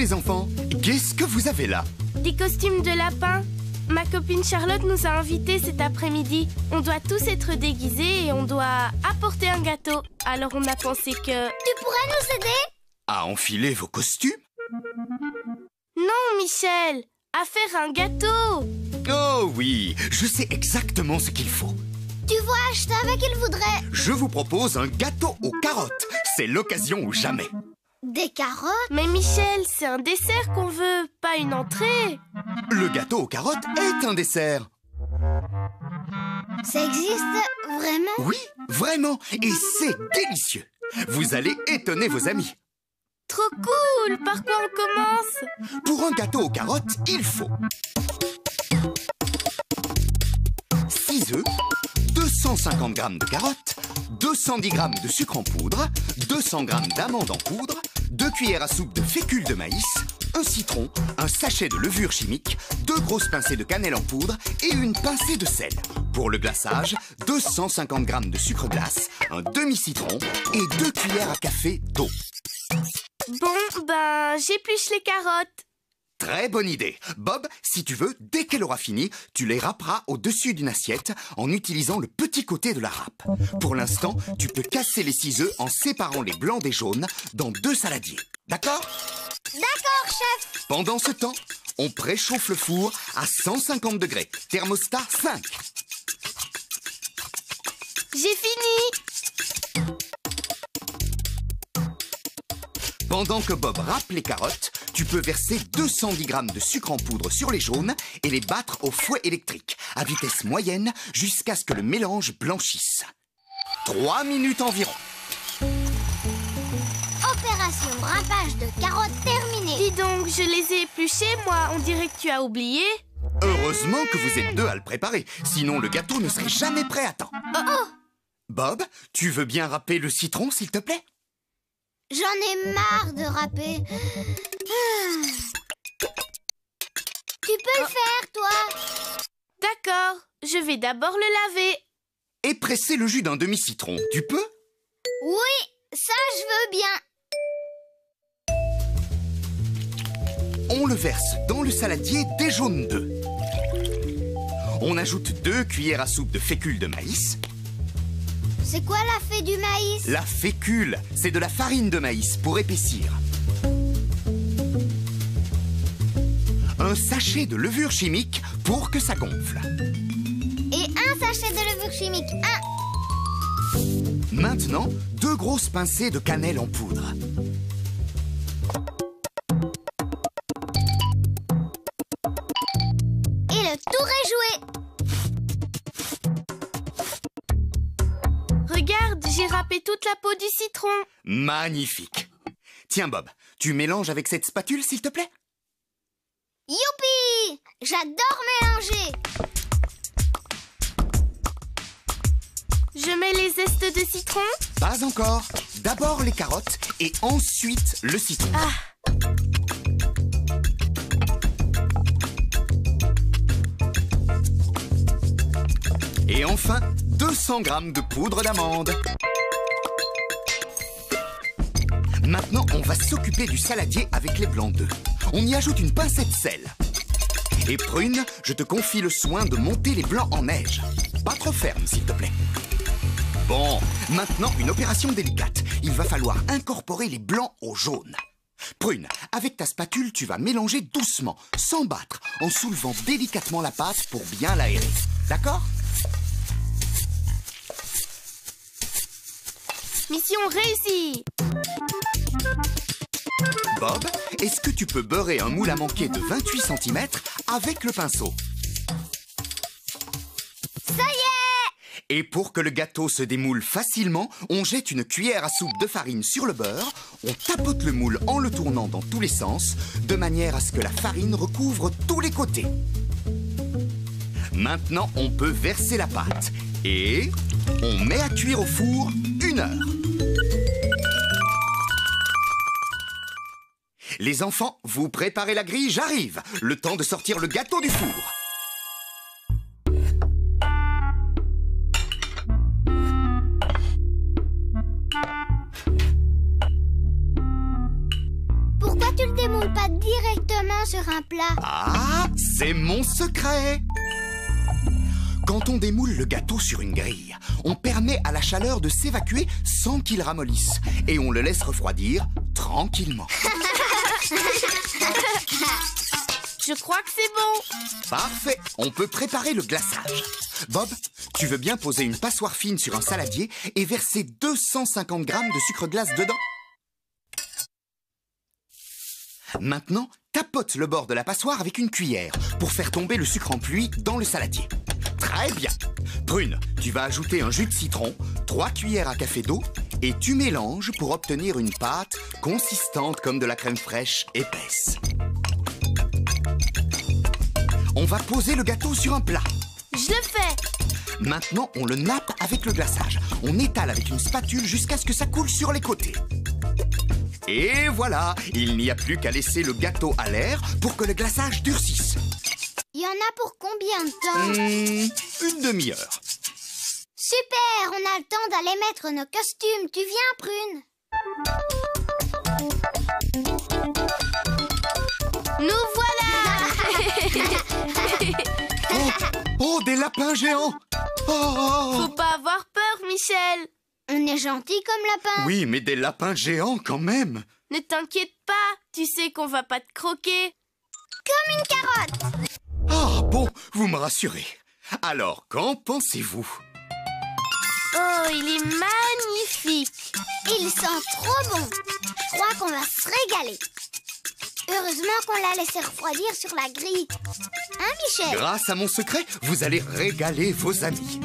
les enfants, qu'est-ce que vous avez là? Des costumes de lapin. Ma copine Charlotte nous a invités cet après-midi. On doit tous être déguisés et on doit apporter un gâteau. Alors on a pensé que... Tu pourrais nous aider? À enfiler vos costumes? Non, Michel, à faire un gâteau. Oh oui, je sais exactement ce qu'il faut. Tu vois, je savais qu'il voudrait. Je vous propose un gâteau aux carottes. C'est l'occasion ou jamais. Des carottes? Mais Michel, c'est un dessert qu'on veut, pas une entrée. Le gâteau aux carottes est un dessert. Ça existe vraiment? Oui, vraiment. Et c'est délicieux. Vous allez étonner vos amis. Trop cool! Par quoi on commence? Pour un gâteau aux carottes, il faut 6 œufs, 250 g de carottes, 210 g de sucre en poudre, 200 g d'amandes en poudre, 2 cuillères à soupe de fécule de maïs, un citron, un sachet de levure chimique, 2 grosses pincées de cannelle en poudre et une pincée de sel. Pour le glaçage, 250 g de sucre glace, un demi-citron et 2 cuillères à café d'eau. Bon, ben, j'épluche les carottes. Très bonne idée. Bob, si tu veux, dès qu'elle aura fini, tu les râperas au-dessus d'une assiette en utilisant le petit côté de la râpe. Pour l'instant, tu peux casser les 6 œufs en séparant les blancs des jaunes dans 2 saladiers. D'accord? D'accord, chef. Pendant ce temps, on préchauffe le four à 150 degrés. Thermostat 5. J'ai fini. Pendant que Bob râpe les carottes, tu peux verser 210 g de sucre en poudre sur les jaunes et les battre au fouet électrique à vitesse moyenne jusqu'à ce que le mélange blanchisse. 3 minutes environ. Opération râpage de carottes terminée. Dis donc, je les ai épluchées, moi. On dirait que tu as oublié. Heureusement que vous êtes deux à le préparer, sinon le gâteau ne serait jamais prêt à temps. Oh! Bob, tu veux bien râper le citron, s'il te plaît? J'en ai marre de râper. Tu peux le faire, toi? D'accord, je vais d'abord le laver. Et presser le jus d'un demi-citron, tu peux? Oui, ça je veux bien. On le verse dans le saladier des jaunes d'œufs. On ajoute 2 cuillères à soupe de fécule de maïs. C'est quoi la fée du maïs? La fécule, c'est de la farine de maïs pour épaissir. Un sachet de levure chimique pour que ça gonfle. Et un sachet de levure chimique. Maintenant, 2 grosses pincées de cannelle en poudre. Et le tour est joué. Regarde, j'ai râpé toute la peau du citron. Magnifique. Tiens, Bob, tu mélanges avec cette spatule, s'il te plaît? Youpi! J'adore mélanger. Je mets les zestes de citron. Pas encore. D'abord les carottes et ensuite le citron. Ah! Et enfin, 200 g de poudre d'amande. Maintenant, on va s'occuper du saladier avec les blancs d'œufs. On y ajoute une pincée de sel. Et Prune, je te confie le soin de monter les blancs en neige. Pas trop ferme, s'il te plaît. Bon, maintenant, une opération délicate. Il va falloir incorporer les blancs au jaune. Prune, avec ta spatule, tu vas mélanger doucement, sans battre, en soulevant délicatement la pâte pour bien l'aérer. D'accord? Mission réussie. Bob, est-ce que tu peux beurrer un moule à manquer de 28 cm avec le pinceau? Ça y est! Et pour que le gâteau se démoule facilement, on jette une cuillère à soupe de farine sur le beurre, on tapote le moule en le tournant dans tous les sens, de manière à ce que la farine recouvre tous les côtés. Maintenant, on peut verser la pâte et on met à cuire au four 1 heure. Les enfants, vous préparez la grille, j'arrive. Le temps de sortir le gâteau du four. Pourquoi tu le démoules pas sur un plat. Ah, c'est mon secret! Quand on démoule le gâteau sur une grille, on permet à la chaleur de s'évacuer sans qu'il ramollisse. Et on le laisse refroidir tranquillement. Je crois que c'est bon. Parfait, on peut préparer le glaçage. Bob, tu veux bien poser une passoire fine sur un saladier et verser 250 grammes de sucre glace dedans? Maintenant, tapote le bord de la passoire avec une cuillère pour faire tomber le sucre en pluie dans le saladier. Très bien. Prune, tu vas ajouter un jus de citron, 3 cuillères à café d'eau et tu mélanges pour obtenir une pâte consistante comme de la crème fraîche épaisse. On va poser le gâteau sur un plat. Je le fais. Maintenant, on le nappe avec le glaçage. On étale avec une spatule jusqu'à ce que ça coule sur les côtés. Et voilà, il n'y a plus qu'à laisser le gâteau à l'air pour que le glaçage durcisse. Il y en a pour combien de temps? Une demi-heure. Super, on a le temps d'aller mettre nos costumes. Tu viens, Prune? Nous voilà. Oh, des lapins géants! Oh. Faut pas avoir peur, Michel. On est gentil comme lapin. Oui, mais des lapins géants quand même. Ne t'inquiète pas, tu sais qu'on va pas te croquer. Comme une carotte. Ah bon, vous me rassurez. Alors, qu'en pensez-vous? Oh, il est magnifique. Il sent trop bon. Je crois qu'on va se régaler. Heureusement qu'on l'a laissé refroidir sur la grille. Hein, Michel? Grâce à mon secret, vous allez régaler vos amis.